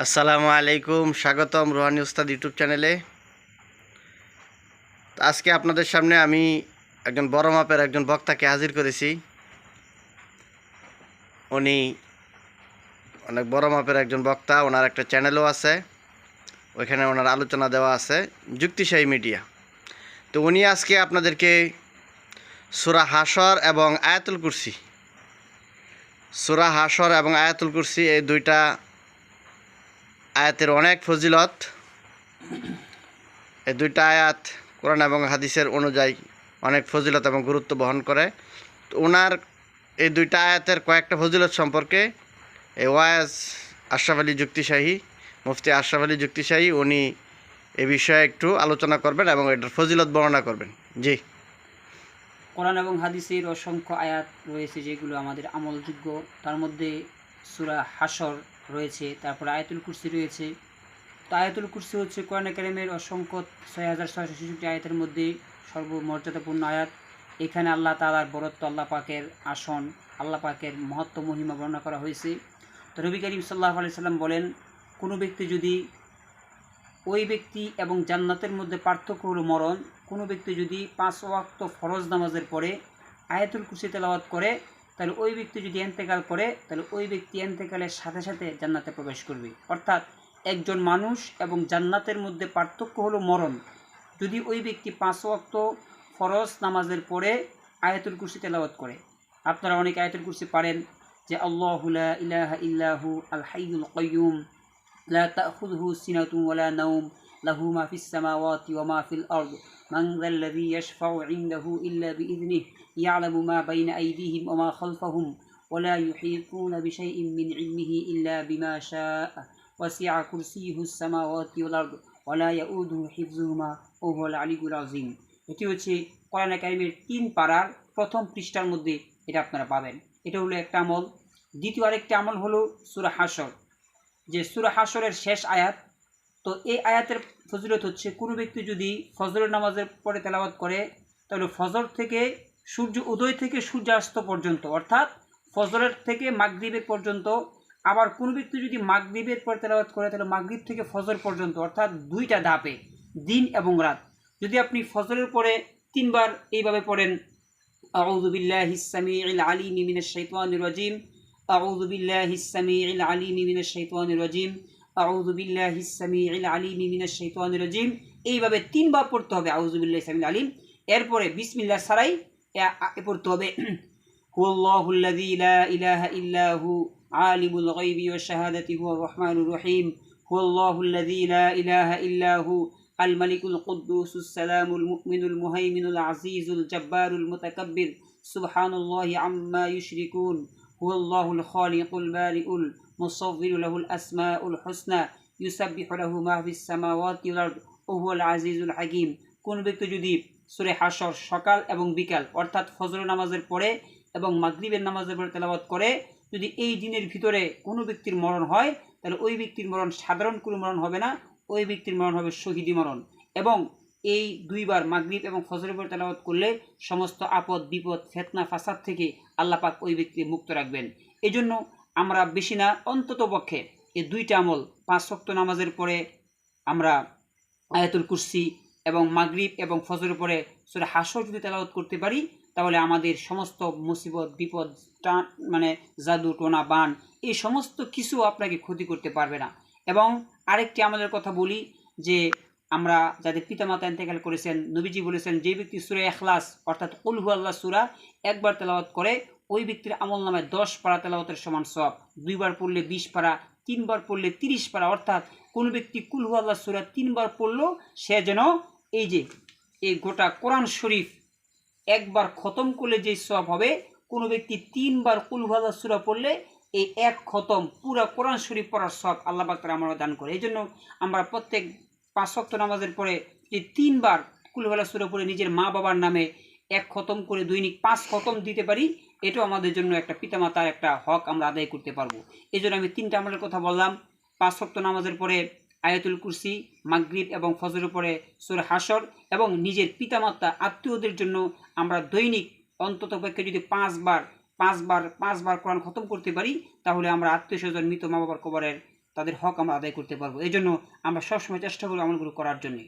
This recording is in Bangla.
আসসালামু আলাইকুম, স্বাগতম রোহানি উস্তাদ ইউটিউব চ্যানেলে। তো আজকে আপনাদের সামনে আমি একজন বড় মাপের একজন বক্তাকে হাজির করেছি। উনি অনেক বড় মাপের একজন বক্তা, ওনার একটা চ্যানেলও আছে, ওইখানে ওনার আলোচনা দেওয়া আছে যুক্তিশাহী মিডিয়া। তো উনি আজকে আপনাদেরকে সূরা হাশর এবং আয়াতুল কুরসি, সূরা হাশর এবং আয়াতুল কুরসি এই দুইটা আয়াতের অনেক ফজিলত। এই দুইটা আয়াত কোরআন এবং হাদিসের অনুযায়ী অনেক ফজিলত এবং গুরুত্ব বহন করে। তো ওনার এই দুইটা আয়াতের কয়েকটা ফজিলত সম্পর্কে এই ওয়াজ আশরাফ আলী যুক্তিশাহী, মুফতি আশরাফ আলী যুক্তিশাহী, উনি এ বিষয়ে একটু আলোচনা করবেন এবং এটার ফজিলত বর্ণনা করবেন। জি। কোরআন এবং হাদিসের অসংখ্য আয়াত রয়েছে যেগুলো আমাদের আমলযোগ্য। তার মধ্যে সূরা হাশর রয়েছে, তারপরে আয়াতুল কুরসি রয়েছে। তো আয়াতুল কুরসি হচ্ছে কোরআনে কারিমের অসংখ্য 6666 আয়াতের মধ্যে সর্বমর্যাদাপূর্ণ আয়াত। এখানে আল্লাহ তাআলার বরত্ব, আল্লাহ পাকের আসন, আল্লাহ পাকের মহত্ব মহিমা বর্ণনা করা হয়েছে। তো নবী করিম সাল্লাল্লাহু আলাইহি সাল্লাম বলেন, কোনো ব্যক্তি যদি ওই ব্যক্তি এবং জান্নাতের মধ্যে পার্থক্য হলো মরণ, কোনো ব্যক্তি যদি 5 ওয়াক্ত ফরজ নামাজের পরে আয়াতুল কুরসি তেলাওয়াত করে, তাহলে ওই ব্যক্তি যদি ইন্তেকাল করে, তাহলে ওই ব্যক্তি ইন্তেকালের সাথে সাথে জান্নাতে প্রবেশ করবে। অর্থাৎ একজন মানুষ এবং জান্নাতের মধ্যে পার্থক্য হলো মরণ। যদি ওই ব্যক্তি 5 ওয়াক্ত ফরজ নামাজের পরে আয়াতুল কুরসি তেলাওয়াত করে। আপনারা অনেক আয়াতুল কুরসি পারেন, যে আল্লাহু লা ইলাহা ইল্লাহু আল হাইয়ুল কাইয়্যুম لا تأخذه سنة ولا نوم له ما في السماوات وما في الأرض من ذا الذي يشفع عنده إلا بإذنه يعلم ما بين أيديهم وما خلفهم ولا يحيطون بشيء من علمه إلا بما شاء وسع كرسيه السماوات والأرض ولا يؤوده حفظهما وهو العلي العظيم। এটি হচ্ছে কোরআন কারীমের 3 পারার প্রথম পৃষ্ঠার মধ্যে এটা আপনারা পাবেন। এটা হলো একটা আমল। দ্বিতীয় আরেকটি আমল হলো সূরা হাশর, যে সূরা হাশরের শেষ আয়াত। তো এই আয়াতের ফজিলত হচ্ছে, কোনো ব্যক্তি যদি ফজরের নামাজের পরে তেলাওয়াত করে, তাহলে ফজর থেকে সূর্য উদয় থেকে সূর্যাস্ত পর্যন্ত, অর্থাৎ ফজরের থেকে মাগরিবের পর্যন্ত। আবার কোনো ব্যক্তি যদি মাগরিবের পরে তেলাওয়াত করে, তাহলে মাগরিব থেকে ফজর পর্যন্ত, অর্থাৎ 2টা ধাপে, দিন এবং রাত। যদি আপনি ফজরের পরে 3বার এইভাবে পড়েন, আউযু বিল্লাহিস সামিউল আলিম মিনাশ শাইতানির রাজিম, আউযু বিল্লাহিস সামিউল আলিম মিনাশ শাইতানির রাজিম, আউযু বিল্লাহিস সামিউল আলিম মিনাশ শাইতানির রাজিম, এইভাবে 3বার পড়তে হবে আউযু বিল্লাহিস সামিউল আলিম। এরপরে বিসমিল্লাহ ছাড়াই পড়তে হবে, হুয়াল্লাহুল্লাযী লা ইলাহা ইল্লা হু আলিমুল গায়বি ওয়াশ শাহাদাতি হুয়ার রহমানুর রহিম, হুয়াল্লাহুল্লাযী লা ইলাহা ইল্লা হু আল মালিকুল কুদ্দুসুস সালামুল মুমিনুল মুহাইমিনুল আজিজুল জাব্বারুল মুতাকাব্বির সুবহানাল্লাহি আম্মা ইউশরিকুন, হুয়াল্লাহুল খালিকুল বারিউল মুসাవ్বিরু লাহুল আসমাউল হুসনা ইউসাব্বিহু লাহু মা ফিস সামাওয়াতি ওয়াল আরদ ওয়া হুয়াল আজিজুল হাকীম। কোন ব্যক্তি যদি সূরা হাশর সকাল এবং বিকাল, অর্থাৎ ফজর নামাজের পরে এবং মাগরিবের নামাজের পরে তেলাওয়াত করে, যদি এই দিনের ভিতরে কোনো ব্যক্তির মরণ হয়, তাহলে ওই ব্যক্তির মরণ সাধারণ কোনো মরণ হবে না, ওই ব্যক্তির মরণ হবে শহীদি মরণ। এবং এই 2বার মাগরিব এবং ফজরের পরে তেলাওয়াত করলে সমস্ত আপদ বিপদ ফিতনা ফাসাদ থেকে আল্লাহ পাক ওই ব্যক্তিকে মুক্ত রাখবেন। এই জন্য আমরা বেশি না, অন্তত পক্ষে এই 2টা আমল 5 ওয়াক্ত নামাজের পরে আমরা আয়াতুল কুরসি এবং মাগরিব এবং ফজরের পরে সূরা হাশর যদি তেলাওয়াত করতে পারি, তাহলে আমাদের সমস্ত মুসিবত বিপদ, মানে জাদু টোনা বান, এই সমস্ত কিছু আপনাকে ক্ষতি করতে পারবে না। এবং আরেকটি আমাদের কথা বলি, যে আমরা যাদের পিতামাতা ইন্তেকাল করেছেন, নবীজি বলেছেন, যে ব্যক্তি সূরা ইখলাস অর্থাৎ কুল হুয়াল্লাহ সূরা একবার তেলাওয়াত করে, ওই ব্যক্তির আমলনামায় 10 পারা তেলাওয়াতের সমান সওয়াব, 2বার পড়লে 20 পারা, 3বার পড়লে 30 পারা। অর্থাৎ কোন ব্যক্তি কুল হুয়াল্লাহ সূরা 3বার পড়লো, সে যেন এই যে এই গোটা কোরআন শরীফ একবার খতম করলে যে সওয়াব হবে, কোনো ব্যক্তি 3বার কুল হুয়াল্লাহ সূরা পড়লে এই এক খতম পুরো কোরআন শরীফ পড়ার সওয়াব আল্লাহ পাক তাআলা আমাদের দান করে। এই জন্য আমরা প্রত্যেক 5 ওয়াক্ত নামাজের পরে যে 3বার কুল হুয়াল্লাহ সূরা পড়ে নিজের মা বাবার নামে এক খতম করে দৈনিক 5 খতম দিতে পারি, এটাও আমাদের জন্য একটা পিতামাতার একটা হক আমরা আদায় করতে পারবো। এই জন্য আমি 3টা আমলের কথা বললাম। 5 ওয়াক্ত নামাজের পরে আয়াতুল কুরসি, মাগরিব এবং ফজরের পরে সূরা হাশর, এবং নিজের পিতামাতা আত্মীয়দের জন্য আমরা দৈনিক অন্ততপক্ষে যদি 5বার কোরআন খতম করতে পারি, তাহলে আমরা আত্মীয় স্বজন মৃত মা বাবার কবরের তাদের হক আমরা আদায় করতে পারবো। এই জন্য আমরা সবসময় চেষ্টা করবো আমলগুলো করার জন্যে।